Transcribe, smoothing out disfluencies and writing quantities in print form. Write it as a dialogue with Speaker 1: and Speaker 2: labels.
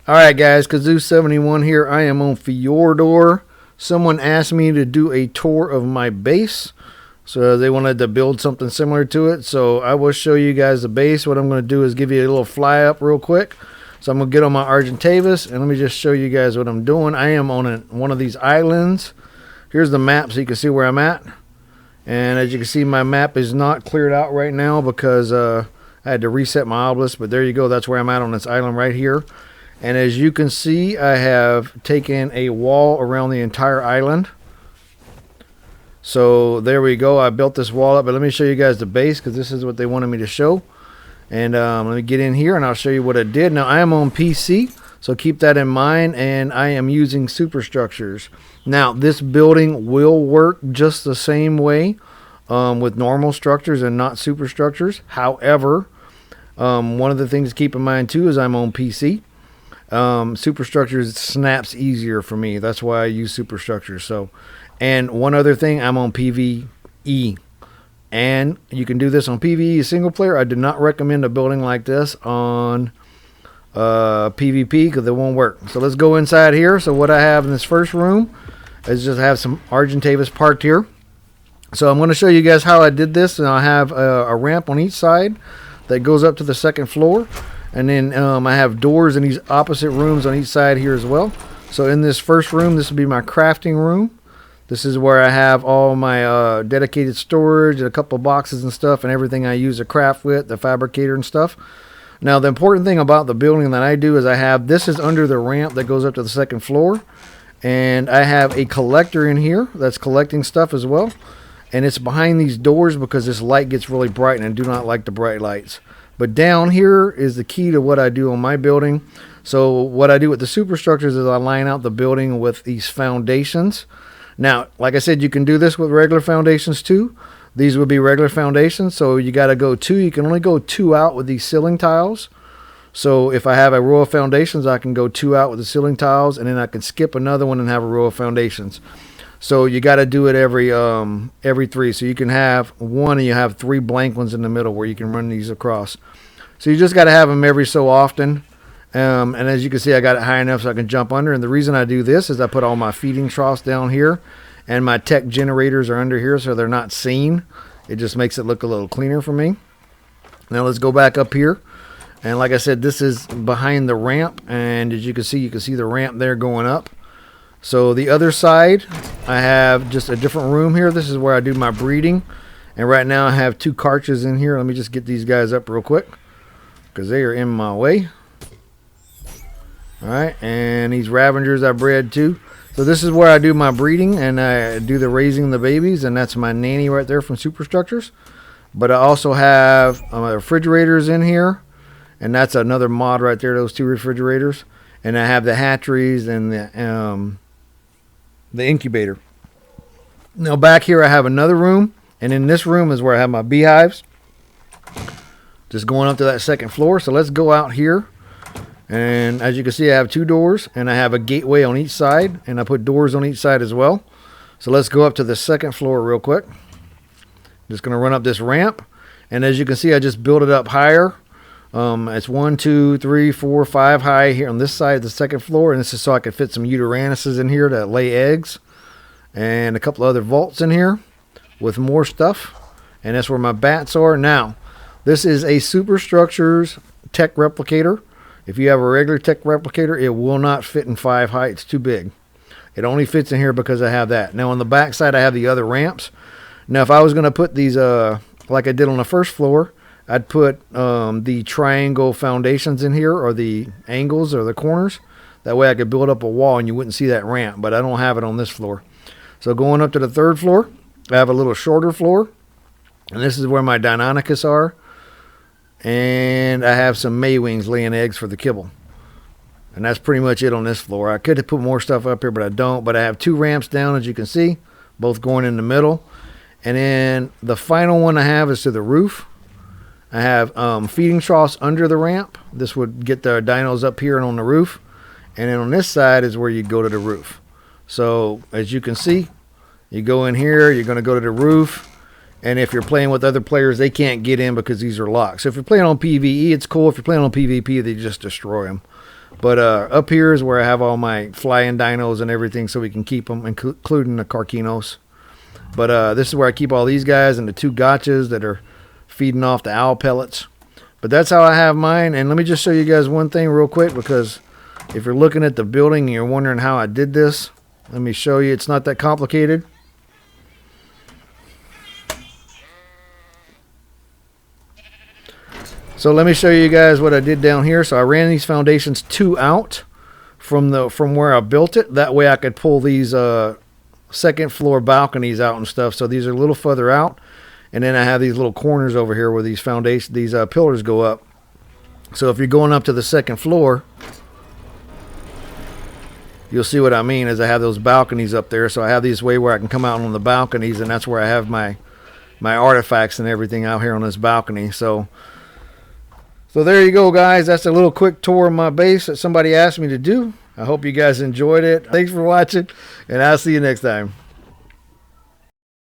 Speaker 1: Alright guys, Kaazoo71 here. I am on Fjordur. Someone asked me to do a tour of my base. So they wanted to build something similar to it. So I will show you guys the base. What I'm going to do is give you a little fly up real quick. So I'm going to get on my Argentavis and let me just show you guys what I'm doing. I am on one of these islands. Here's the map so you can see where I'm at. And as you can see, my map is not cleared out right now because I had to reset my obelisk. But there you go. That's where I'm at on this island right here. And as you can see, I have taken a wall around the entire island. So there we go. I built this wall up, but let me show you guys the base because this is what they wanted me to show. And let me get in here and I'll show you what I did. Now I am on PC, so keep that in mind, and I am using superstructures. Now this building will work just the same way with normal structures and not superstructures. However, one of the things to keep in mind too is I'm on PC. Superstructures snaps easier for me. That's why I use superstructures. So, and one other thing, I'm on PVE, and you can do this on PVE single player. I do not recommend a building like this on PvP because it won't work. So let's go inside here. So what I have in this first room is just have some Argentavis parked here. So I'm going to show you guys how I did this, and I have a ramp on each side that goes up to the second floor. And then I have doors in these opposite rooms on each side here as well. So in this first room, this will be my crafting room. This is where I have all my dedicated storage and a couple of boxes and stuff and everything I use to craft with, the fabricator and stuff. Now the important thing about the building that I do is this is under the ramp that goes up to the second floor. And I have a collector in here that's collecting stuff as well. And it's behind these doors because this light gets really bright and I do not like the bright lights. But down here is the key to what I do on my building. So what I do with the superstructures is I line out the building with these foundations. Now, like I said, you can do this with regular foundations too. These would be regular foundations. So you got to go two. You can only go two out with these ceiling tiles. So if I have a row of foundations, I can go two out with the ceiling tiles, and then I can skip another one and have a row of foundations. So you got to do it every three. So you can have one and you have three blank ones in the middle where you can run these across. So you just got to have them every so often. And as you can see, I got it high enough so I can jump under. And the reason I do this is I put all my feeding troughs down here, and my tech generators are under here so they're not seen. It just makes it look a little cleaner for me. Now let's go back up here. And like I said, this is behind the ramp. And as you can see the ramp there going up. So the other side, I have just a different room here. This is where I do my breeding. And right now I have two carches in here. Let me just get these guys up real quick because they are in my way. Alright, and these Ravengers I bred too. So this is where I do my breeding and I do the raising the babies. And that's my nanny right there from Superstructures. But I also have refrigerators in here. And that's another mod right there, those two refrigerators. And I have the hatcheries and the incubator. Now back here I have another room, and in this room is where I have my beehives, just going up to that second floor. So let's go out here, and as you can see I have two doors and I have a gateway on each side, and I put doors on each side as well. So let's go up to the second floor real quick. Just gonna run up this ramp, and as you can see I just built it up higher. It's 1, 2, 3, 4, 5 high here on this side of the second floor, and this is so I can fit some Uteranus's in here to lay eggs, and a couple other vaults in here with more stuff, and that's where my bats are. Now this is a Superstructures tech replicator. If you have a regular tech replicator, it will not fit in 5 high. It's too big. It only fits in here because I have that. Now on the back side I have the other ramps. Now if I was going to put these like I did on the first floor, I'd put the triangle foundations in here, or the angles or the corners. That way I could build up a wall and you wouldn't see that ramp, but I don't have it on this floor. So going up to the third floor, I have a little shorter floor, and this is where my Deinonychus are. And I have some Maywings laying eggs for the kibble. And that's pretty much it on this floor. I could have put more stuff up here, but I don't. But I have two ramps down, as you can see, both going in the middle. And then the final one I have is to the roof. I have feeding troughs under the ramp. This would get the dinos up here and on the roof. And then on this side is where you go to the roof. So as you can see, you go in here, you're going to go to the roof. And if you're playing with other players, they can't get in because these are locked. So if you're playing on PVE, it's cool. If you're playing on PvP, they just destroy them. But up here is where I have all my flying dinos and everything, so we can keep them, including the Carquinos. But this is where I keep all these guys and the 2 gotchas that are feeding off the owl pellets. But that's how I have mine. And let me just show you guys one thing real quick, because if you're looking at the building and you're wondering how I did this, let me show you. It's not that complicated. So let me show you guys what I did down here. So I ran these foundations 2 out from where I built it. That way I could pull these second floor balconies out and stuff. So these are a little further out. And then I have these little corners over here where these pillars go up. So if you're going up to the second floor, you'll see what I mean, is I have those balconies up there. So I have these way where I can come out on the balconies, and that's where I have my artifacts and everything out here on this balcony. So there you go, guys. That's a little quick tour of my base that somebody asked me to do. I hope you guys enjoyed it. Thanks for watching, and I'll see you next time.